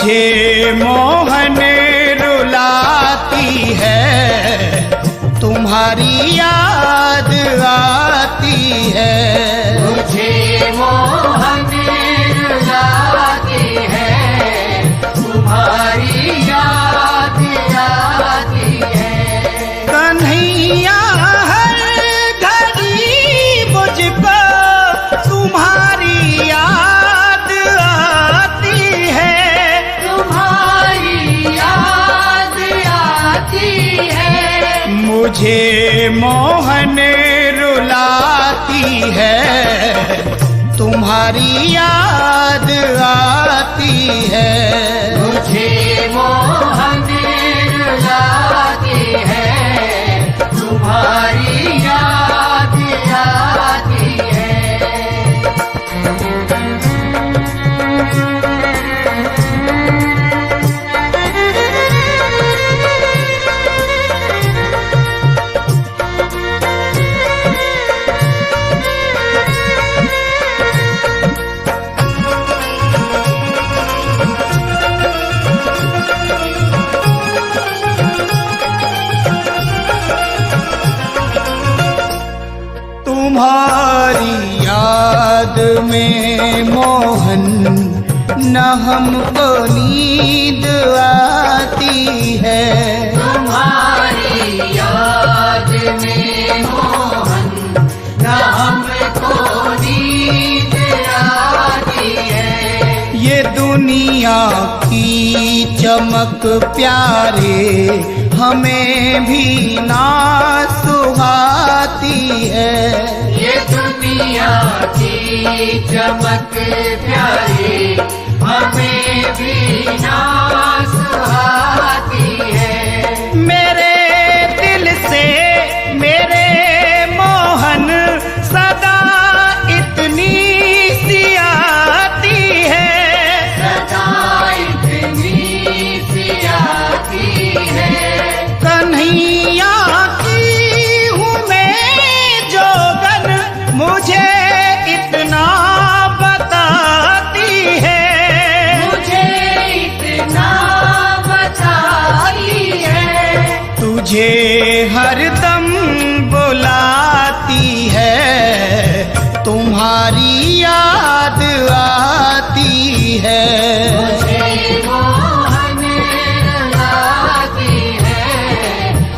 मुझे मोहन रुलाती है, तुम्हारी याद आती है। मुझे मोहन रुलाती है, तुम्हारी याद आती है। कन्हैया हर घड़ी मुझको तुम्हारी याद आती है, तुम्हारी याद आती है। मुझे मोहन रुलाती है, तुम्हारी याद आती है। मुझे मोहन रुलाती है, तुम्हारी याद आती है। तुम्हारी याद में मोहन न हमको नींद आती है। तुम्हारी याद में मोहन न हमको नींद आती है। ये दुनिया की चमक प्यारे हमें भी ना सुहाती है। ये दुनिया की चमक प्यारी हमें भी ना सुहाती है। मेरे दिल से मेरे मोहन सदा इतनी सी आती है, सदा इतनी सी आती है। कन्हैया की हूँ मैं जोगन, मुझे इतना बताती है, मुझे इतना बताती है। तुझे हरदम बुलाती है, तुम्हारी याद आती है। मुझे मोहन रुलाती है,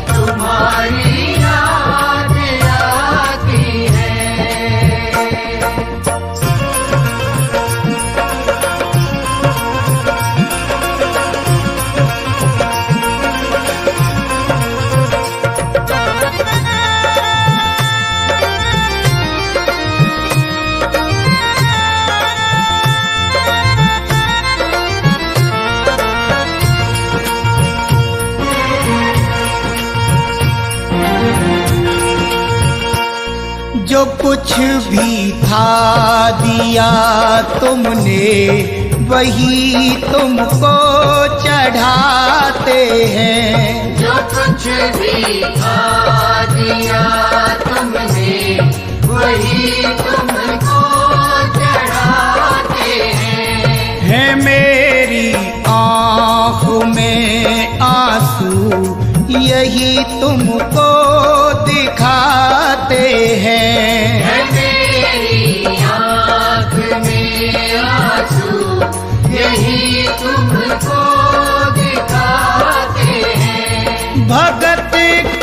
तुम्हारी याद आती है। जो कुछ भी था दिया तुमने, वही तुमको चढ़ाते हैं। जो कुछ भी खा दिया तुमने, वही तुमको चढ़ाते हैं। है मेरी आँख में आंसू, यही तुमको दिखाते हैं। है मेरी आँख में आंसू, यही तुमको दिखाते हैं। भगत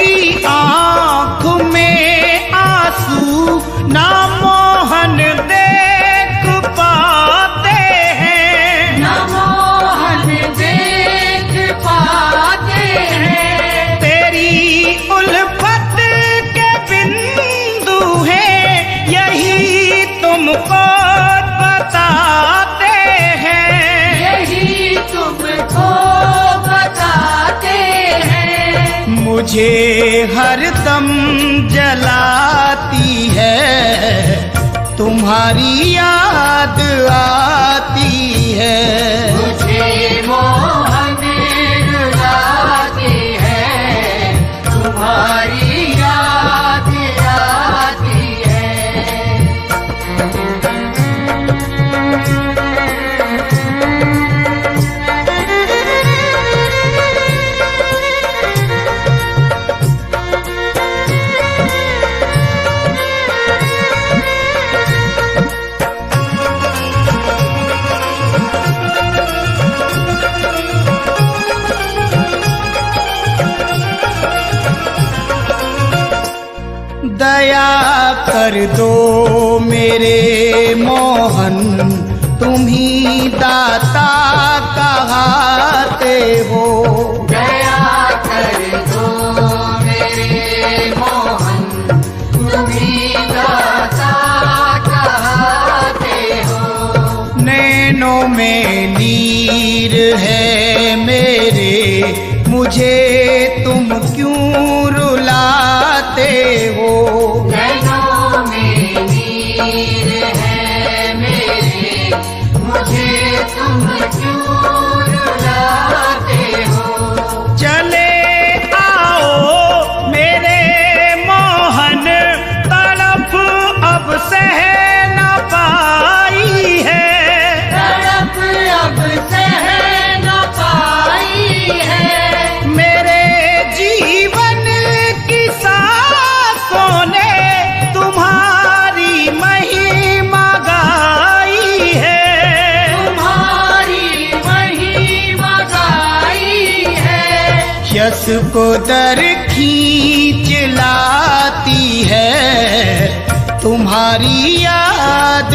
की आँख में आंसू ना मोहन देख पाते हैं, न मोहन देख पाते हैं। तेरी उल्फत के बिंदु हैं, यही तुमको बताते हैं, यही तुमको बताते हैं। मुझे हरदम जलाती है, तुम्हारी याद आती है। मुझे मोहन रुलाती है, तुम्हारी याद आती है। दया कर दो मेरे मोहन, तुम ही दाता कहाते हो। दया कर दो मेरे मोहन, तुम ही दाता कहते हो। नैनों में नीर है मेरे, मुझे तुम क्यों रुलाते हो। नैनों में नीर है मेरे, मुझे तुम क्यों रुलाते हो। चले आओ मेरे मोहन, तड़प अब सह न पाई है। तड़प अब सह न पाई है। मेरे जीवन की सांसों ने तुम्हारी महिमा गाई है। तुम्हारी महिमा गाई है। यश को दर खींच लाती है, तुम्हारी याद